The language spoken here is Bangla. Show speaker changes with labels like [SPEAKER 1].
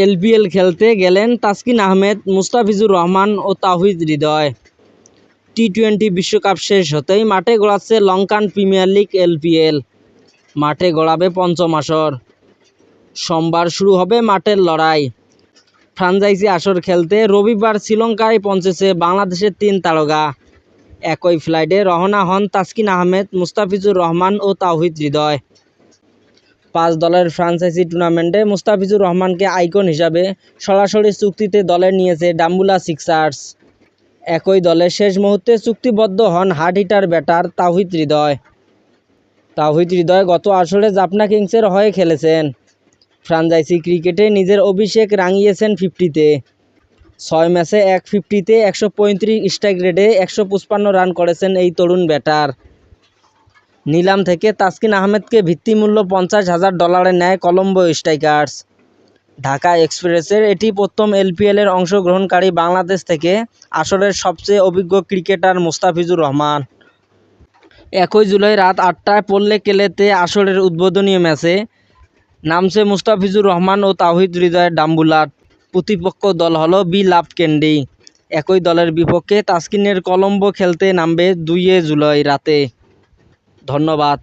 [SPEAKER 1] এলপিএল খেলতে গেলেন তাসকিন আহমেদ, মুস্তাফিজুর রহমান ও তাওহিদ হৃদয়। টি-20 বিশ্বকাপ শেষ হতেই মাঠে গড়াচ্ছে লঙ্কান প্রিমিয়ার লিগ এলপিএল। মাঠে গড়াবে পঞ্চম আসর। সোমবার শুরু হবে মাঠের লড়াই। ফ্রাঞ্চাইজি আসর খেলতে রবিবার শ্রীলঙ্কায় পৌঁছেছে বাংলাদেশের 3 তারকা। একই ফ্লাইটে রওনা হন তাসকিন আহমেদ, মুস্তাফিজুর রহমান ও তাওহিদ হৃদয়। 5 দলের ফ্রাঞ্চাইজি টুর্নামেন্টে মুস্তাফিজুর রহমানকে আইকন হিসাবে সরাসরি চুক্তিতে দলে নিয়েছে ডাম্বুলা সিক্সার্স। একই দলে শেষ মুহূর্তে চুক্তিবদ্ধ হন hard hitter batter Towhid Hridoy. গত আসরে জাফনা কিংসের হয়ে খেলেছেন। ফ্রাঞ্চাইজি ক্রিকেটে নিজের অভিষেক রাঙিয়েছেন 50-তে। 6 ম্যাচে 1 50-তে 135 স্ট্রাইক রেটে 155 রান করেছেন এই তরুণ ব্যাটার। নিলাম থেকে তাসকিন আহমেদকে ভিত্তিমূল্য $50,000 নেয় কলম্বো স্ট্রাইকার্স। ঢাকা এক্সপ্রেসের এটি প্রথম এলপিএলের অংশগ্রহণকারী বাংলাদেশ থেকে আসরের সবচেয়ে অভিজ্ঞ ক্রিকেটার মুস্তাফিজুর রহমান। 1 জুলাই রাত 8টায় পল্লে কেলেতে আসরের উদ্বোধনী ম্যাচে নামছে মুস্তাফিজুর রহমান ও তাওহিদ হৃদয়ের ডাম্বুলাট। প্রতিপক্ষ দল হলো বি লাভ ক্যান্ডি। একই দলের বিপক্ষে তাসকিনের কলম্বো খেলতে নামবে 2 জুলাই রাতে। ধন্যবাদ।